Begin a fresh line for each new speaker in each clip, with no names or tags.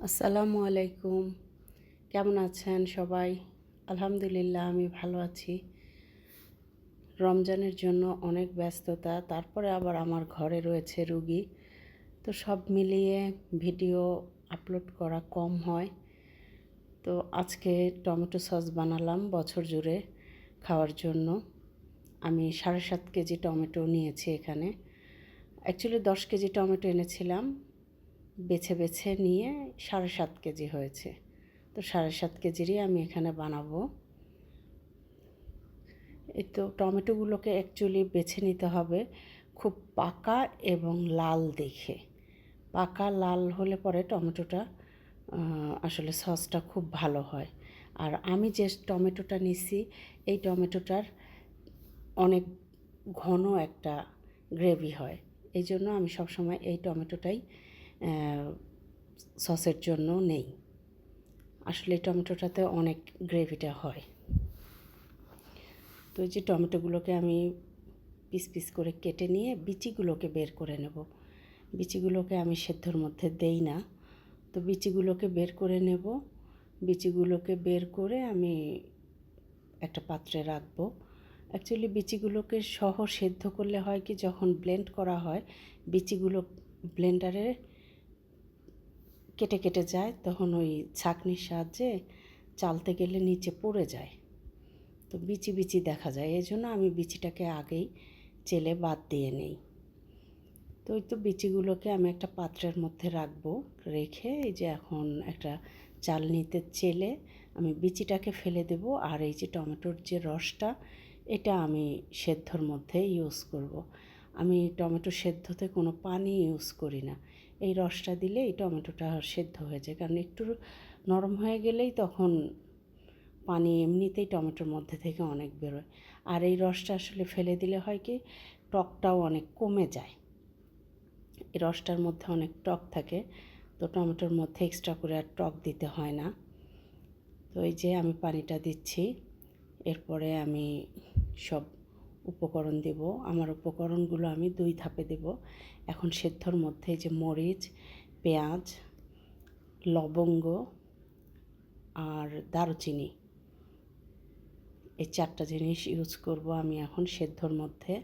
আসসালামু আলাইকুম। কেমন আছেন সবাই? আলহামদুলিল্লাহ আমি ভালো আছি। রমজানের জন্য অনেক ব্যস্ততা, তারপরে আবার আমার ঘরে রয়েছে রুগী, তো সব মিলিয়ে ভিডিও আপলোড করা কম হয়। তো আজকে টমেটো সস বানালাম বছর জুড়ে খাওয়ার জন্য। আমি 7.5 কেজি টমেটো নিয়েছি এখানে। অ্যাকচুয়ালি 10 কেজি টমেটো এনেছিলাম, বেছে বেছে নিয়ে 7.5 কেজি হয়েছে। তো 7.5 কেজিরই আমি এখানে বানাবো। এই তো টমেটোগুলোকে অ্যাকচুয়ালি বেছে নিতে হবে খুব পাকা এবং লাল দেখে। পাকা লাল হলে পরে টমেটোটা আসলে সসটা খুব ভালো হয়। আর আমি যে টমেটোটা নিছি এই টমেটোটার অনেক ঘন একটা গ্রেভি হয়, এই জন্য আমি সবসময় এই টমেটোটাই সসের জন্য নেই। আসলে এই টমেটোটাতে অনেক গ্রেভিটা হয়। তো এই যে টমেটোগুলোকে আমি পিস পিস করে কেটে নিয়ে বিচিগুলোকে বের করে নেব। বিচিগুলোকে আমি সেদ্ধর মধ্যে দেই না, তো বিচিগুলোকে বের করে নেব। বিচিগুলোকে বের করে আমি একটা পাত্রে রাখবো। অ্যাকচুয়ালি বিচিগুলোকে সহ সেদ্ধ করলে হয় কি, যখন ব্লেন্ড করা হয় বিচিগুলো ব্লেন্ডারে কেটে কেটে যায়, তখন ওই ছাঁকনির সাহায্যে চালতে গেলে নিচে পড়ে যায়, তো বিচি বিচি দেখা যায়। এই জন্য আমি বিচিটাকে আগেই চেলে বাদ দিয়ে নেই। তো ওই তো বিচিগুলোকে আমি একটা পাত্রের মধ্যে রাখবো। রেখে এই যে এখন একটা চালনিতে চেলে আমি বিচিটাকে ফেলে দেব। আর এই যে টমেটোর যে রসটা, এটা আমি সেদ্ধর মধ্যে ইউজ করব। আমি টমেটো সেদ্ধতে কোনো পানি ইউজ করি না। এই রসটা দিলে এই টমেটোটা সেদ্ধ হয়ে যায়, কারণ একটু নরম হয়ে গেলেই তখন পানি এমনিতেই টমেটোর মধ্যে থেকে অনেক বেরোয়। আর এই রসটা আসলে ফেলে দিলে হয় কি, টকটাও অনেক কমে যায়। এই রসটার মধ্যে অনেক টক থাকে, তো টমেটোর মধ্যে এক্সট্রা করে আর টক দিতে হয় না। তো এই যে আমি পানিটা দিচ্ছি, এরপরে আমি সব উপকরণ দেব। আমার উপকরণগুলো আমি 2 ধাপে দেব। এখন সেদ্ধর মধ্যে যে মরিচ, পেঁয়াজ, লবঙ্গ আর দারুচিনি, এই 4টা জিনিস ইউজ করব আমি এখন সেদ্ধর মধ্যে।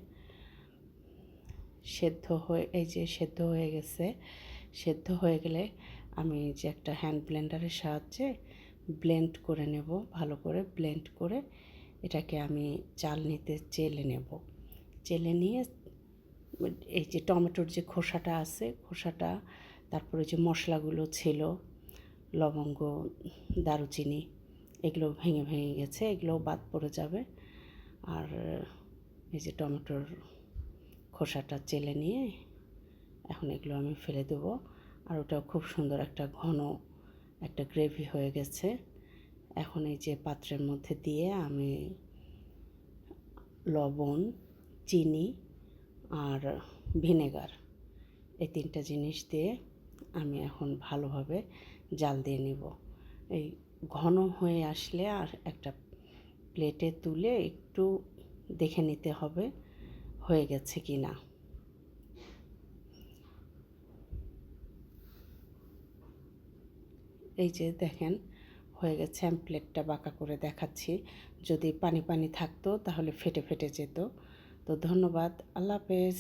এই যে সেদ্ধ হয়ে গেছে। সেদ্ধ হয়ে গেলে আমি যে একটা হ্যান্ড ব্লেন্ডারের সাহায্যে ব্লেন্ড করে নেব। ভালো করে ব্লেন্ড করে এটাকে আমি চালনিতে চেলে নেব। চেলে নিয়ে এই যে টমেটোর যে খোসাটা আছে, খোসাটা, তারপরে যে মশলাগুলো ছিল, লবঙ্গ, দারুচিনি, এগুলো ভেঙে ভেঙে গেছে, এগুলোও বাদ পড়ে যাবে। আর এই যে টমেটোর খোসাটা চেলে নিয়ে এখন এগুলো আমি ফেলে দেবো। আর ওটাও খুব সুন্দর একটা ঘন একটা গ্রেভি হয়ে গেছে। এখন এই যে পাত্রের মধ্যে দিয়ে আমি লবণ, চিনি আর ভিনেগার, এই 3টা জিনিস দিয়ে আমি এখন ভালোভাবে জাল দিয়ে নেব। এই ঘন হয়ে আসলে আর একটা প্লেটে তুলে একটু দেখে নিতে হবে হয়ে গেছে কি না। এই যে দেখেন হয়ে গেছে। আমি প্লেটটা বাঁকা করে দেখাচ্ছি, যদি পানি পানি থাকতো তাহলে ফেটে ফেটে যেত। তো ধন্যবাদ, আল্লাহ হাফেজ।